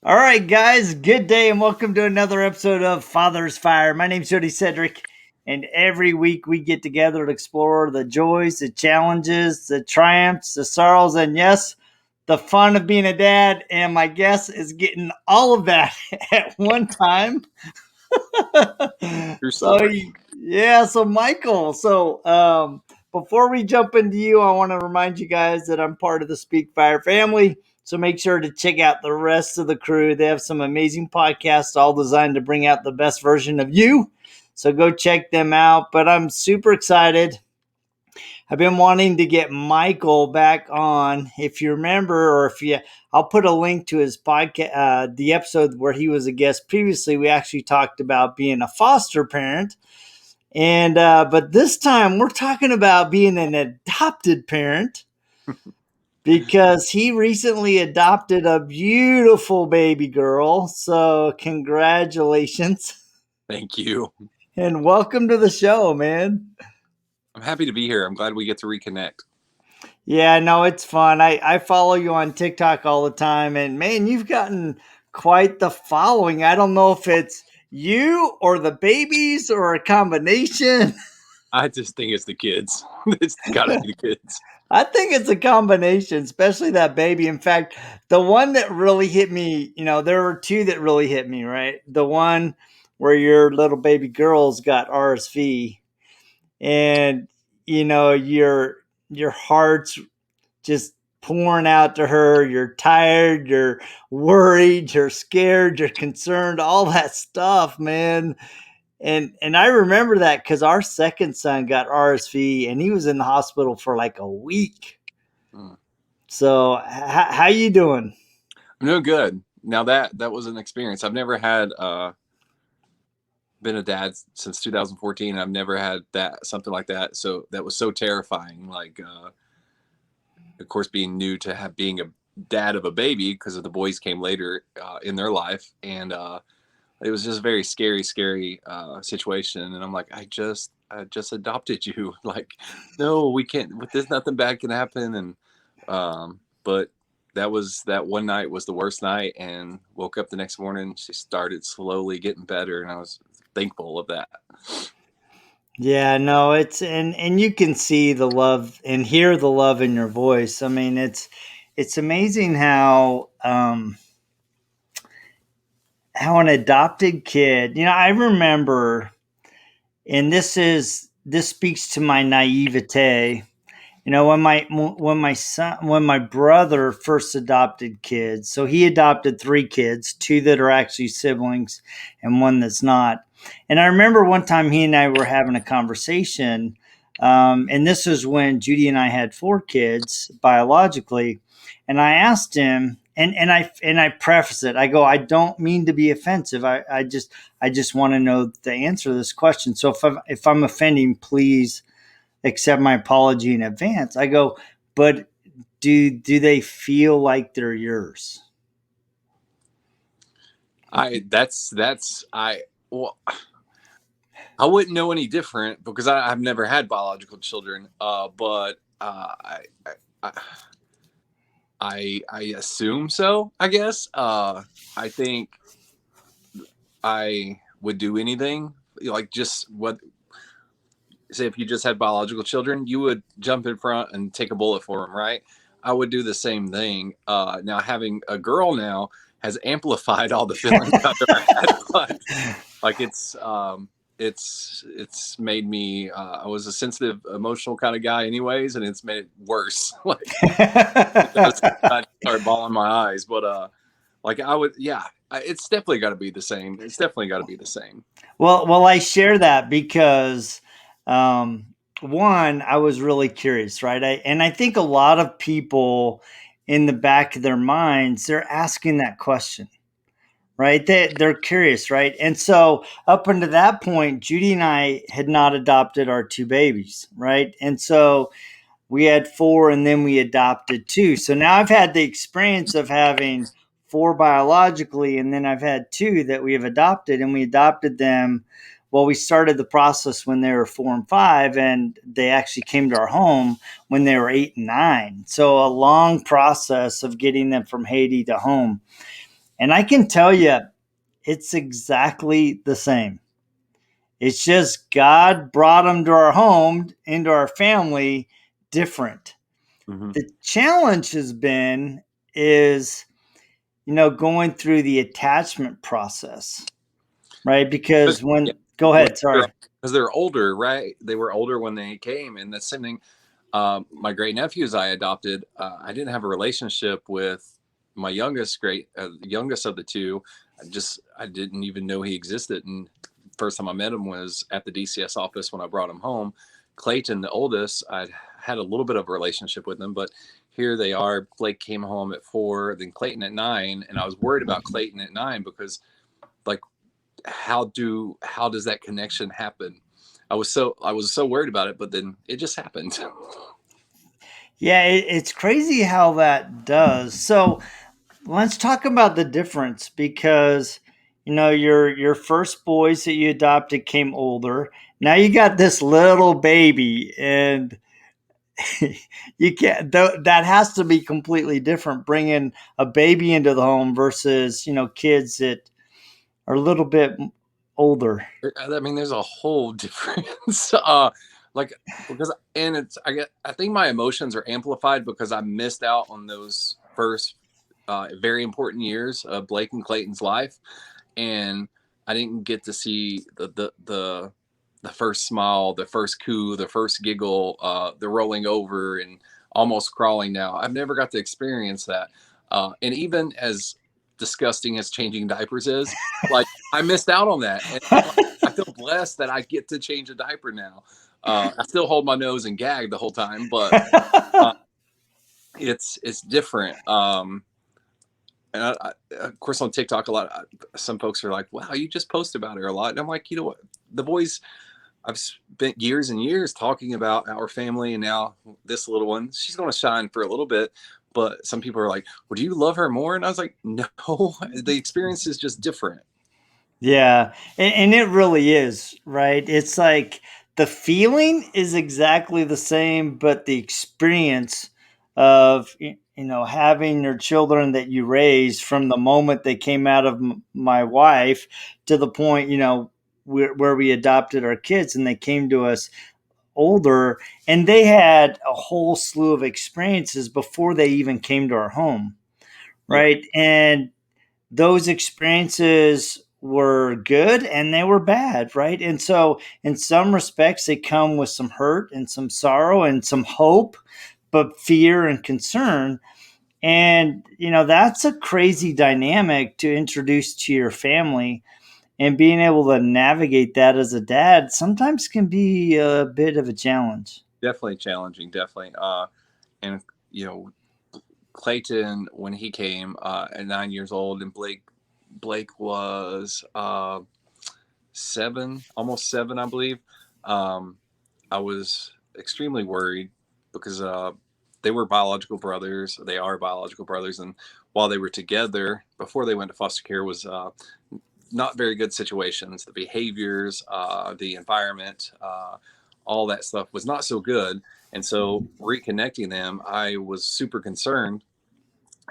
All right, guys, good day and welcome to another episode of FathersFyre. My name's Jody Sedrick, and every week we get together to explore the joys, the challenges, the triumphs, the sorrows, and yes, the fun of being a dad. And my guest is getting all of that at one time. True so, story. so Michael, before we jump into you, I want to remind you guys that I'm part of the Speak Fire family. So make sure to check out the rest of the crew. They have some amazing podcasts all designed to bring out the best version of you. So go check them out. But I'm super excited. I've been wanting to get Michael back on. If you remember, I'll put a link to his podcast, the episode where he was a guest previously. We actually talked about being a foster parent. And but this time we're talking about being an adopted parent because he recently adopted a beautiful baby girl. So congratulations Thank you. and welcome to the show, man. I'm happy to be here. I'm glad we get to reconnect. Yeah, no, it's fun. I follow you on TikTok all the time, and man, you've gotten quite the following. I don't know if it's you or the babies or a combination. I just think it's the kids. It's got to be the kids. I think it's a combination, especially that baby. In fact, the one that really hit me, there were two that really hit me, right? The one where your little baby girl's got RSV and your heart's just pouring out to her. You're tired, you're worried, you're scared, you're concerned, all that stuff, man. And I remember that because our second son got RSV and he was in the hospital for like a week. Mm. So how you doing? I'm doing good. Now that was an experience. I've never had been a dad since 2014. I've never had something like that. So that was so terrifying. Like, of course, being new to being a dad of a baby because of the boys came later in their life, and it was just a very scary situation. And I'm like, I just adopted you. Like, no, we can't. There's nothing bad can happen. And but that one night was the worst night, and woke up the next morning. She started slowly getting better, and I was thankful of that. Yeah, no, and you can see the love and hear the love in your voice. I mean, it's amazing how an adopted kid, I remember, and this speaks to my naivete. When my brother first adopted kids, so he adopted three kids, two that are actually siblings and one that's not. And I remember one time he and I were having a conversation, and this was when Judy and I had four kids biologically, and I asked him, and I preface it. I go, I don't mean to be offensive. I just want to know the answer to this question. So if I'm offending, please accept my apology in advance. I go, but do they feel like they're yours? Well, I wouldn't know any different because I've never had biological children. But I assume so. I guess. I think I would do anything. Like, just what. Say if you just had biological children, you would jump in front and take a bullet for them, right? I would do the same thing. Now having a girl now has amplified all the feelings I've ever had. Like it's made me. I was a sensitive, emotional kind of guy, anyways, and it's made it worse. Like, I start bawling my eyes, but like I would, yeah. It's definitely got to be the same. It's definitely got to be the same. Well, I share that because um, one, I was really curious, right? And I think a lot of people in the back of their minds, they're asking that question, right? They're curious, right? And so up until that point, Judy and I had not adopted our two babies, right? And so we had four and then we adopted two. So now I've had the experience of having four biologically, and then I've had two that we have adopted, and we adopted them Well, we started the process when they were 4 and 5, and they actually came to our home when they were 8 and 9. So a long process of getting them from Haiti to home. And I can tell you, it's exactly the same. It's just God brought them to our home, into our family, different. Mm-hmm. The challenge has been is, going through the attachment process, right? Because go ahead, sorry. Because they're older, right? They were older when they came, and that's the same thing. My great nephews I adopted, I didn't have a relationship with my youngest youngest of the two. I didn't even know he existed. And first time I met him was at the DCS office when I brought him home. Clayton, the oldest, I had a little bit of a relationship with him, but here they are. Blake came home at 4, then Clayton at 9, and I was worried about Clayton at 9 because, like, how does that connection happen? I was so worried about it, but then it just happened. Yeah, it's crazy how that does. So let's talk about the difference, because your first boys that you adopted came older. Now you got this little baby, and you can't. That has to be completely different. Bringing a baby into the home versus kids that are a little bit older. I mean, there's a whole difference. Like, because, and I think my emotions are amplified because I missed out on those first very important years of Blake and Clayton's life, and I didn't get to see the first smile, the first coo, the first giggle, the rolling over and almost crawling. Now I've never got to experience that, and even as disgusting as changing diapers is, like, I missed out on that, and I feel blessed that I get to change a diaper now. I still hold my nose and gag the whole time, but it's different. And of course, on TikTok, some folks are like, "Wow, you just post about her a lot." And I'm like, you know what? The boys, I've spent years and years talking about our family, and now this little one, she's going to shine for a little bit. But some people are like, "Would you love her more?" And I was like, "No, the experience is just different." Yeah, and it really is, right? It's like the feeling is exactly the same, but the experience of having your children that you raised from the moment they came out of my wife to the point where we adopted our kids, and they came to us older, and they had a whole slew of experiences before they even came to our home, Yep, right? And those experiences were good and they were bad, right? And so, in some respects, they come with some hurt and some sorrow and some hope, but fear and concern. And, that's a crazy dynamic to introduce to your family. And being able to navigate that as a dad sometimes can be a bit of a challenge. definitely challenging, definitely. And you know, Clayton, when he came at 9 years old, and Blake was 7, almost 7, I believe. Um, I was extremely worried because they were biological brothers. They are biological brothers, and while they were together before they went to foster care was not very good situations. The behaviors, the environment, all that stuff was not so good. And so reconnecting them, I was super concerned,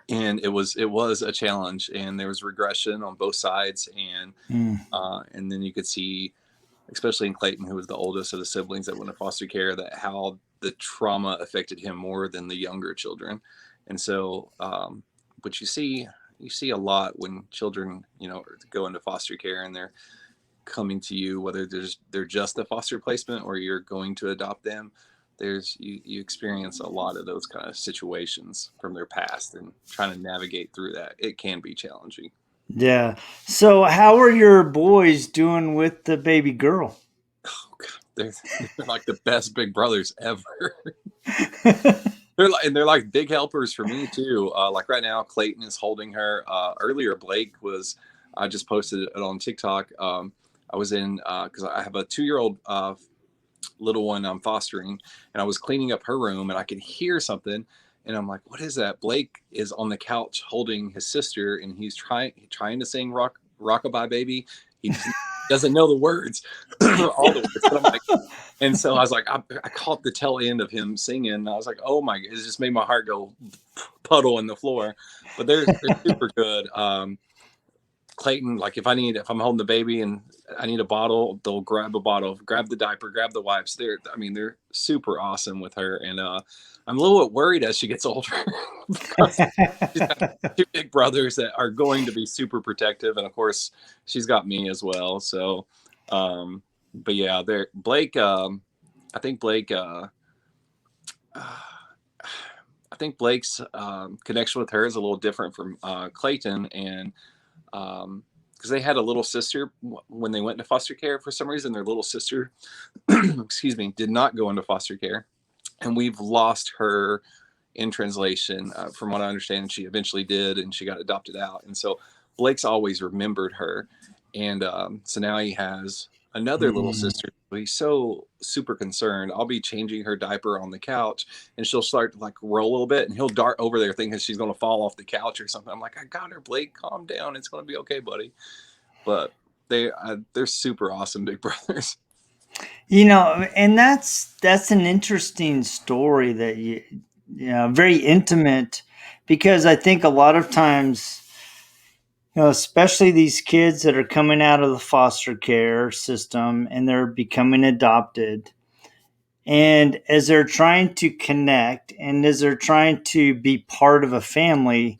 and it was a challenge, and there was regression on both sides, Mm. and then you could see, especially in Clayton, who was the oldest of the siblings that went to foster care, that how the trauma affected him more than the younger children. And so, but you see a lot when children, go into foster care and they're coming to you, whether they're just a foster placement or you're going to adopt them. You experience a lot of those kind of situations from their past, and trying to navigate through that, it can be challenging. Yeah. So, how are your boys doing with the baby girl? Oh God, they're like the best big brothers ever. They're like big helpers for me too. Like right now, Clayton is holding her. Earlier, Blake was. I just posted it on TikTok. I was in because I have a 2-year-old little one I'm fostering, and I was cleaning up her room, and I could hear something, and I'm like, "What is that?" Blake is on the couch holding his sister, and he's trying to sing Rockabye Baby. He just doesn't know the words, all the words. But I'm like, and so I was like, I caught the tail end of him singing. And I was like, oh my, it just made my heart go puddle in the floor. But they're super good. Clayton, like if I'm holding the baby and I need a bottle, they'll grab a bottle, grab the diaper, grab the wipes. They're super awesome with her. And I'm a little bit worried as she gets older because she's got two big brothers that are going to be super protective. And of course she's got me as well. So, but yeah, Blake, I think Blake, I think Blake's connection with her is a little different from Clayton, and because they had a little sister when they went into foster care. For some reason, their little sister, excuse me, did not go into foster care, and we've lost her in translation. From what I understand, she eventually did, and she got adopted out. And so Blake's always remembered her, and so now he has another little sister. He's so super concerned. I'll be changing her diaper on the couch, and she'll start to like roll a little bit, and he'll dart over there thinking she's going to fall off the couch or something. I'm like, I got her, Blake. Calm down. It's going to be okay, buddy. But they're super awesome big brothers. And that's an interesting story that very intimate, because I think a lot of times, especially these kids that are coming out of the foster care system and they're becoming adopted. And as they're trying to connect and as they're trying to be part of a family,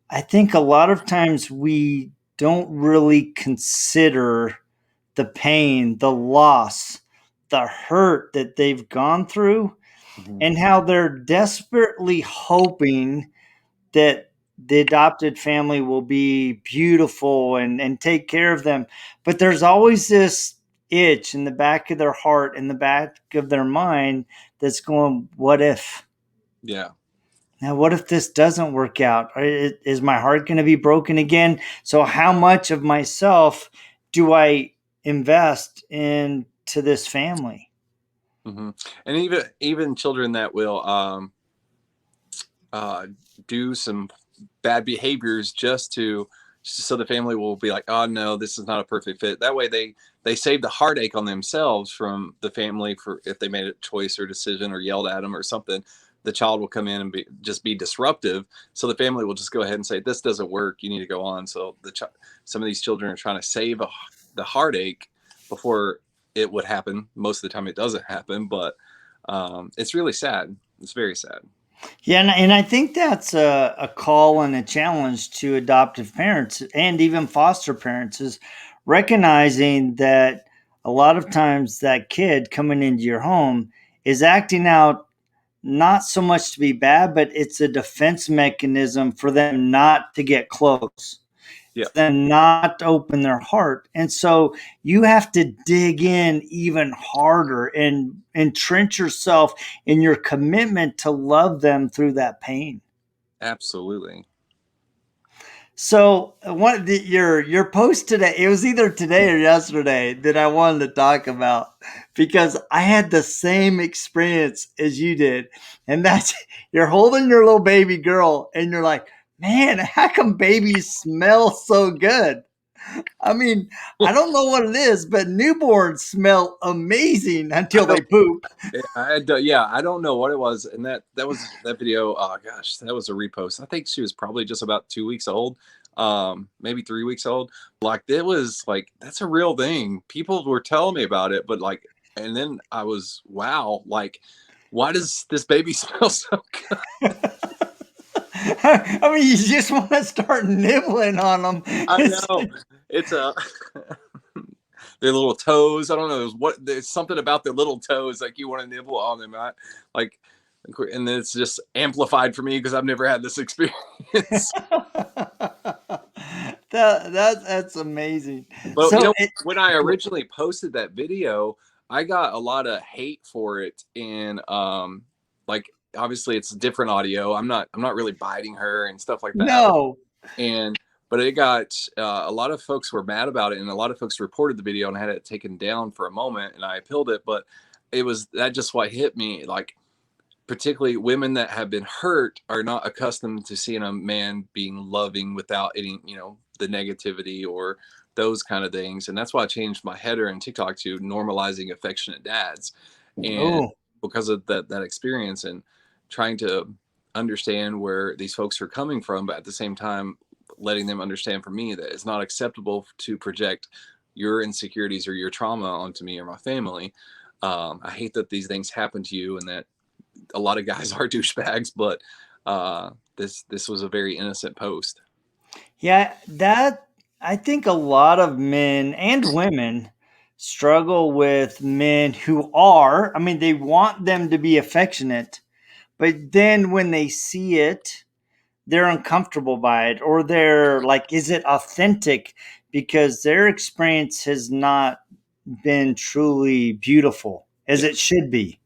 I think a lot of times we don't really consider the pain, the loss, the hurt that they've gone through, and how they're desperately hoping that the adopted family will be beautiful and take care of them. But there's always this itch in the back of their heart, in the back of their mind, that's going, what if? Yeah. Now, what if this doesn't work out? Is my heart going to be broken again? So how much of myself do I invest into this family? Mm-hmm. And even children that will do some bad behaviors just so the family will be like, oh no, this is not a perfect fit. That way they save the heartache on themselves from the family for if they made a choice or decision or yelled at them or something. The child will come in and just be disruptive. So the family will just go ahead and say, this doesn't work. You need to go on. So some of these children are trying to save the heartache before it would happen. Most of the time it doesn't happen, but it's really sad. It's very sad. Yeah, and I think that's a call and a challenge to adoptive parents and even foster parents, is recognizing that a lot of times that kid coming into your home is acting out not so much to be bad, but it's a defense mechanism for them not to get close, Yeah, for them not to open their heart. And so you have to dig in even harder and entrench yourself in your commitment to love them through that pain. absolutely. So your post today, it was either today or yesterday, that I wanted to talk about, because I had the same experience as you did. And that's, you're holding your little baby girl and you're like, man, how come babies smell so good? I mean, I don't know what it is, but newborns smell amazing until they poop. I don't know what it was, and that was that video. Oh gosh, that was a repost. I think she was probably just about 2 weeks old, maybe 3 weeks old. Like it was like that's a real thing. People were telling me about it, but like, and then I was wow, like, why does this baby smell so good? I mean, you just want to start nibbling on them. I know it's a their little toes. I don't know. There's something about their little toes like you want to nibble on them. Like, and then it's just amplified for me because I've never had this experience. That's amazing. But So when I originally posted that video, I got a lot of hate for it, and like obviously it's different audio. I'm not really biting her and stuff like that. no, But it got a lot of folks were mad about it, and a lot of folks reported the video and had it taken down for a moment, and I appealed it. But that just what hit me, like particularly women that have been hurt are not accustomed to seeing a man being loving without any the negativity or those kind of things. And that's why I changed my header and TikTok to normalizing affectionate dads. And Oh, because of that experience and trying to understand where these folks are coming from, but at the same time letting them understand for me that it's not acceptable to project your insecurities or your trauma onto me or my family. I hate that these things happen to you and that a lot of guys are douchebags, but this was a very innocent post. yeah, that I think a lot of men and women struggle with men who are, I mean, they want them to be affectionate, but then when they see it, they're uncomfortable by it, or they're like, is it authentic? Because their experience has not been truly beautiful as Yeah, it should be.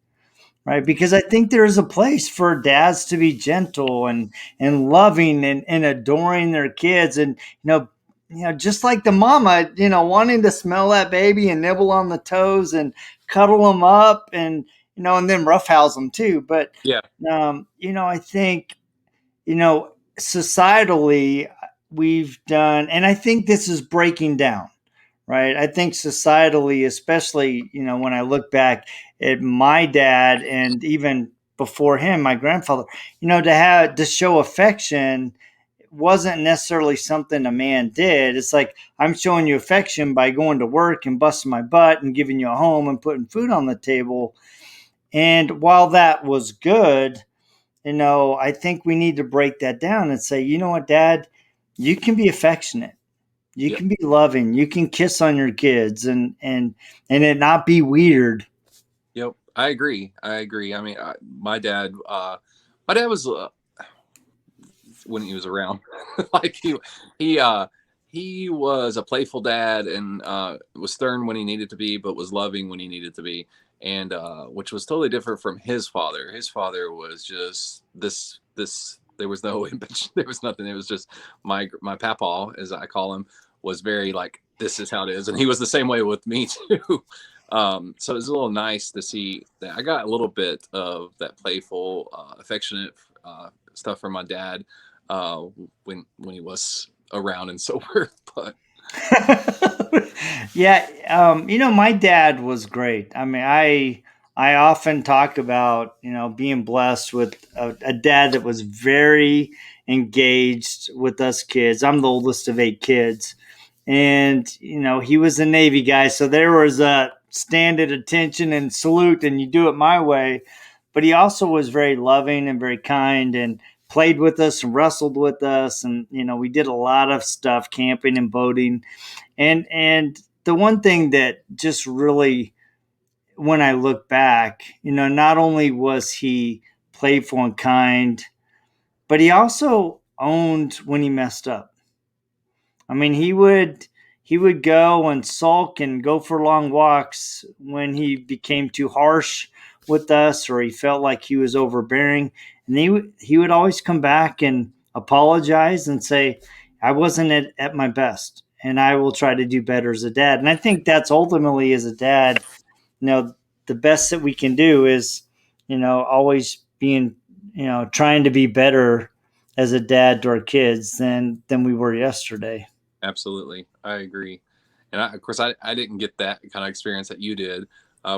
Right, because I think there's a place for dads to be gentle and loving and adoring their kids, and just like the mama, wanting to smell that baby and nibble on the toes and cuddle them up, and then roughhouse them too. But yeah, I think societally we've done, and I think this is breaking down, right? I think societally, especially, when I look back at my dad and even before him, my grandfather, to show affection wasn't necessarily something a man did. It's like, I'm showing you affection by going to work and busting my butt and giving you a home and putting food on the table. And while that was good, I think we need to break that down and say, you know what, Dad, you can be affectionate, you yep, can be loving, you can kiss on your kids, and it not be weird. yep. I agree. I mean, my dad was when he was around, like he uh, he was a playful dad and was stern when he needed to be, but was loving when he needed to be, and which was totally different from his father. His father was just this. There was no there was nothing. It was just my papa, as I call him, was very like, this is how it is, and he was the same way with me too. So it was a little nice to see that I got a little bit of that playful, affectionate stuff from my dad uh, when he was around and sober. But Yeah, my dad was great. I mean, I often talk about being blessed with a dad that was very engaged with us kids. I'm the oldest of 8 kids, and he was a Navy guy, so there was a stand at attention and salute, and you do it my way. But he also was very loving and very kind, and played with us and wrestled with us, and we did a lot of stuff, camping and boating, and the one thing that just really, when I look back, not only was he playful and kind, but he also owned when he messed up. I mean, he would go and sulk and go for long walks when he became too harsh with us, or he felt like he was overbearing, and he would always come back and apologize and say, "I wasn't at my best, and I will try to do better as a dad." And I think that's ultimately, as a dad, the best that we can do is, always being, trying to be better as a dad to our kids than we were yesterday. absolutely, I agree. And of course, I didn't get that kind of experience that you did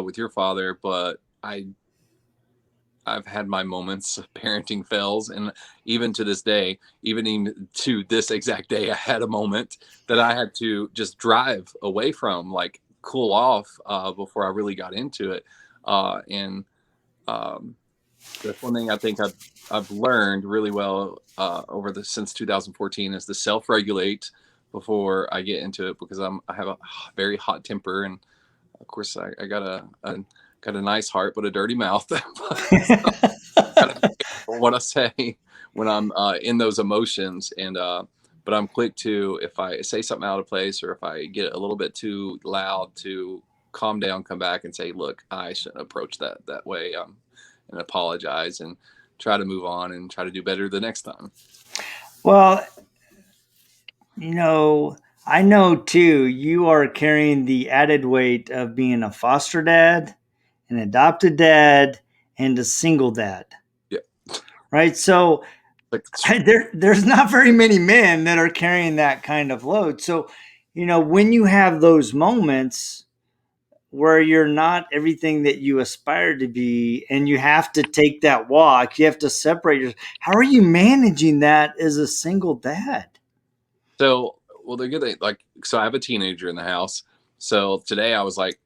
with your father, but I've had my moments of parenting fails, and even to this day, even to this exact day, I had a moment that I had to just drive away from, like cool off before I really got into it. And um, that's one thing I think I've learned really well over the since 2014 is to self-regulate before I get into it, because I have a very hot temper, and of course I got a nice heart but a dirty mouth. Gotta be careful what I say when I'm in those emotions. And but I'm quick to, if I say something out of place or if I get a little bit too loud, to calm down, come back and say, look, I shouldn't approach that way, and apologize and try to move on and try to do better the next time. Well, you know, I know too, you are carrying the added weight of being a foster dad, an adopted dad, and a single dad, Yeah, right? So Like, There's not very many men that are carrying that kind of load. So, when you have those moments where you're not everything that you aspire to be, and you have to take that walk, you have to separate yourself. How are you managing that as a single dad? so, well, they're good. Like, so I have a teenager in the house. So today I was like,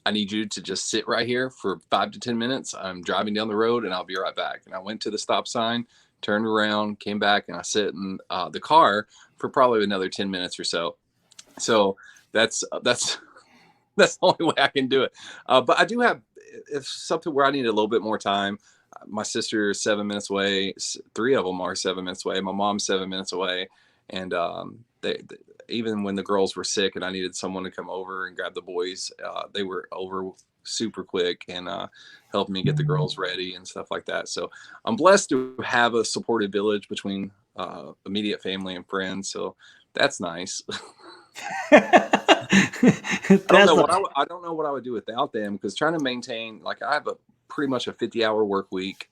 I need you to just sit right here for 5 to 10 minutes. I'm driving down the road and I'll be right back. And I went to the stop sign, turned around, came back, and I sit in the car for probably another 10 minutes or so. So that's that's the only way I can do it. But I do have, if something where I need a little bit more time. My sister is 7 minutes away. Three of them are 7 minutes away. My mom's 7 minutes away, and they even when the girls were sick and I needed someone to come over and grab the boys, they were over super quick and helped me get the girls ready and stuff like that. So I'm blessed to have a supportive village between immediate family and friends. So that's nice. I don't know what I would do without them, because trying to maintain, like, I have a pretty much a 50-hour work week,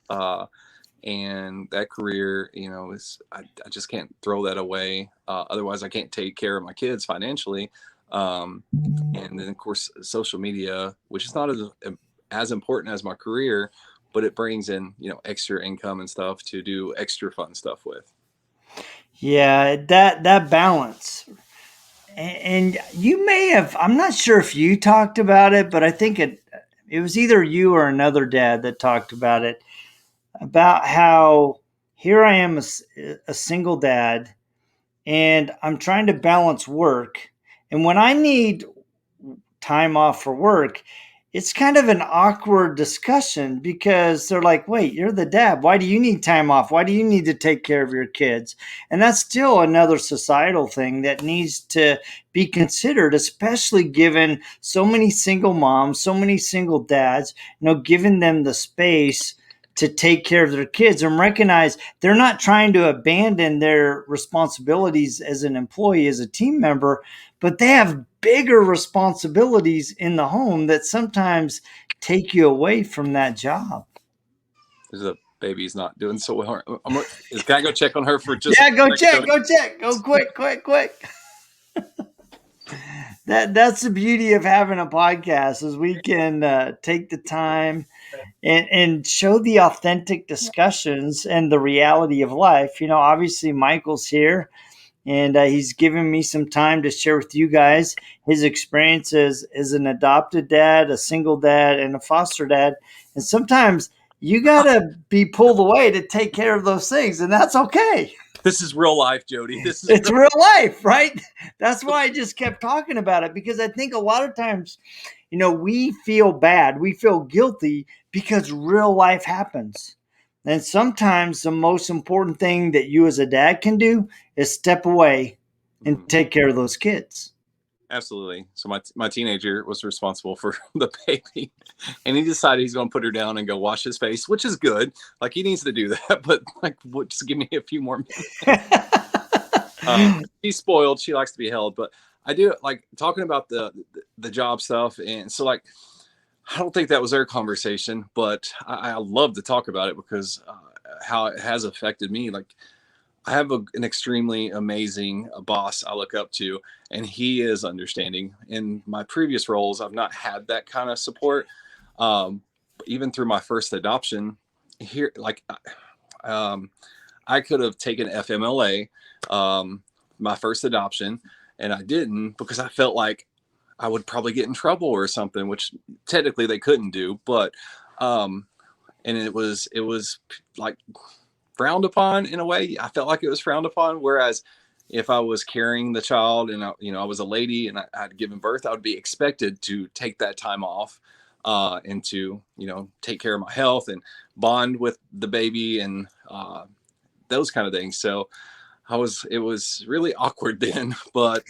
and that career, is I just can't throw that away. Otherwise, I can't take care of my kids financially. And then, of course, social media, which is not as important as my career, but it brings in extra income and stuff to do extra fun stuff with. Yeah, that balance. And you may have, I'm not sure if you talked about it, but I think it was either you or another dad that talked about it, about how here I am, a single dad, and I'm trying to balance work. And when I need time off for work, it's kind of an awkward discussion, because they're like, wait, you're the dad. Why do you need time off? Why do you need to take care of your kids? And that's still another societal thing that needs to be considered, especially given so many single moms, so many single dads, giving them the space to take care of their kids and recognize they're not trying to abandon their responsibilities as an employee, as a team member, but they have bigger responsibilities in the home that sometimes take you away from that job. The baby's not doing so well. Can I go check on her for just Yeah, a second? go check, go quick. That's the beauty of having a podcast, is we can take the time and show the authentic discussions and the reality of life. Obviously Michael's here, and he's given me some time to share with you guys his experiences as an adopted dad, a single dad, and a foster dad. And sometimes you got to be pulled away to take care of those things, and that's okay. This is real life, Jody. This is It's real life, right? That's why I just kept talking about it, because I think a lot of times, we feel bad, we feel guilty because real life happens. And sometimes the most important thing that you as a dad can do is step away and take care of those kids. Absolutely. So my teenager was responsible for the baby, and he decided he's going to put her down and go wash his face, which is good. Like, he needs to do that, but like, just give me a few more minutes. She's spoiled. She likes to be held, but I do like talking about the job stuff. And so, like, I don't think that was their conversation, but I love to talk about it because how it has affected me. Like, I have an extremely amazing boss I look up to, and he is understanding. In my previous roles, I've not had that kind of support. Even through my first adoption, here, like, I could have taken FMLA, my first adoption, and I didn't, because I felt like I would probably get in trouble or something, which technically they couldn't do. But and it was like frowned upon in a way. I felt like it was frowned upon. Whereas if I was carrying the child and I was a lady and I had given birth, I would be expected to take that time off and to take care of my health and bond with the baby and those kind of things. So it was really awkward then. But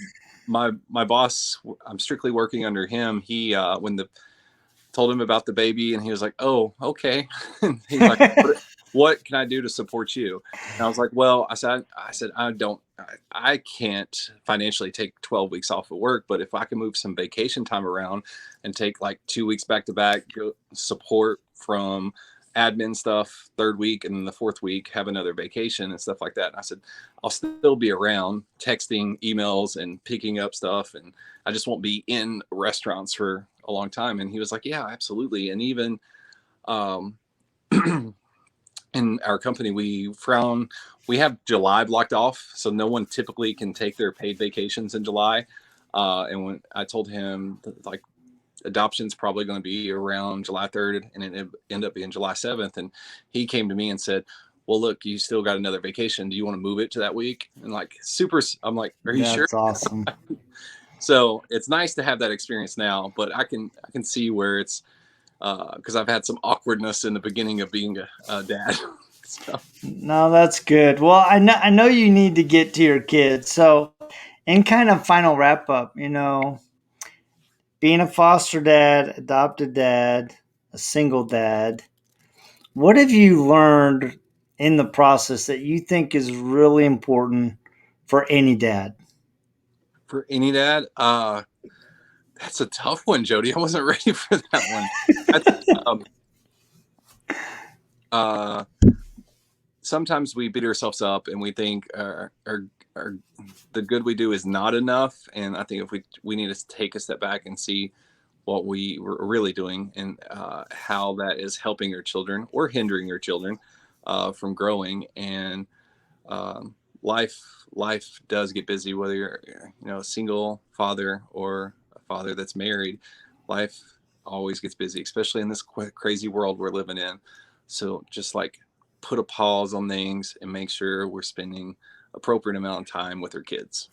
my boss, I'm strictly working under him. He when told him about the baby, and he was like, "Oh, okay." He's like, what can I do to support you? And I was like, well, I said, I can't financially take 12 weeks off of work, but if I can move some vacation time around and take like 2 weeks back to back support from admin stuff 3rd week, and then the 4th week have another vacation and stuff like that. And I said, I'll still be around texting, emails, and picking up stuff, and I just won't be in restaurants for a long time. And he was like, yeah, absolutely. And even in our company, we have July blocked off, so no one typically can take their paid vacations in July. And when I told him like adoption's probably going to be around July 3rd, and it ended up being July 7th, and he came to me and said, well, look, you still got another vacation. Do you want to move it to that week? And like I'm like, are you sure? That's awesome. So it's nice to have that experience now, but I can see where it's because I've had some awkwardness in the beginning of being a dad. So. No, that's good. Well, I know you need to get to your kids. So, in kind of final wrap up, being a foster dad, adopted dad, a single dad, what have you learned in the process that you think is really important for any dad? For any dad, that's a tough one, Jody. I wasn't ready for that one. Sometimes we beat ourselves up and we think the good we do is not enough. And I think if we need to take a step back and see what we were really doing, and how that is helping your children or hindering your children from growing. And life does get busy, whether you're a single father or a father that's married. Life always gets busy, especially in this crazy world we're living in. So just like put a pause on things and make sure we're spending appropriate amount of time with our kids.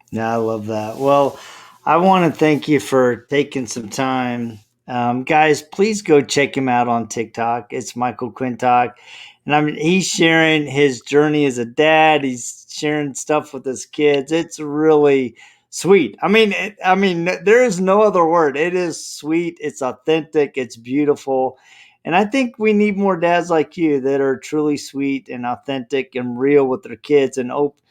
Yeah, I love that. Well, I want to thank you for taking some time. Guys, please go check him out on TikTok. It's Michael Quintock. And he's sharing his journey as a dad. He's sharing stuff with his kids. It's really sweet. There is no other word. It is sweet. It's authentic. It's beautiful. And I think we need more dads like you that are truly sweet and authentic and real with their kids and open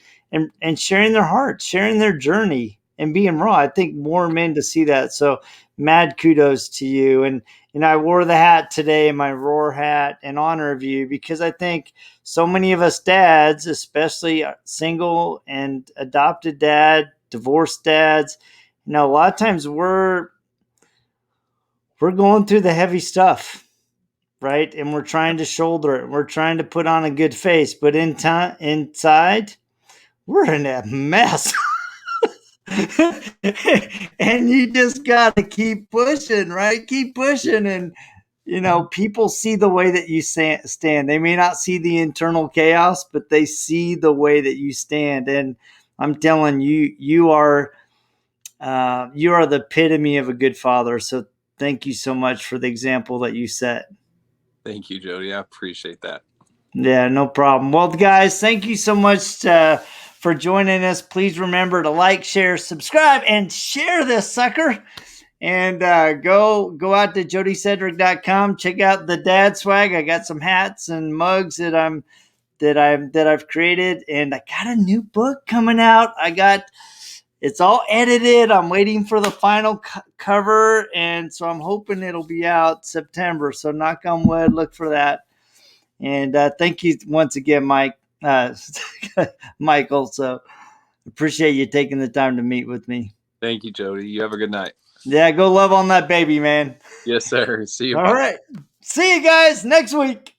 and sharing their hearts, sharing their journey and being raw. I think more men to see that. So mad kudos to you. And I wore the hat today, my Roar hat, in honor of you, because I think so many of us dads, especially single and adopted dad, divorced dads, a lot of times we're going through the heavy stuff, right? And we're trying to shoulder it. We're trying to put on a good face, but inside, we're in a mess. And you just got to keep pushing, right? Keep pushing. And, people see the way that you stand. They may not see the internal chaos, but they see the way that you stand. And I'm telling you, you are the epitome of a good father. So thank you so much for the example that you set. Thank you, Jody. I appreciate that. Yeah, no problem. Well, guys, thank you so much for joining us. Please remember to like, share, subscribe, and share this sucker. And go out to jodysedrick.com. Check out the dad swag. I got some hats and mugs that I've created, and I got a new book coming out. It's all edited. I'm waiting for the final cover, and so I'm hoping it'll be out September. So knock on wood, look for that. And thank you once again, Michael. So appreciate you taking the time to meet with me. Thank you, Jody. You have a good night. Yeah, go love on that baby, man. Yes, sir. See you. All right. See you guys next week.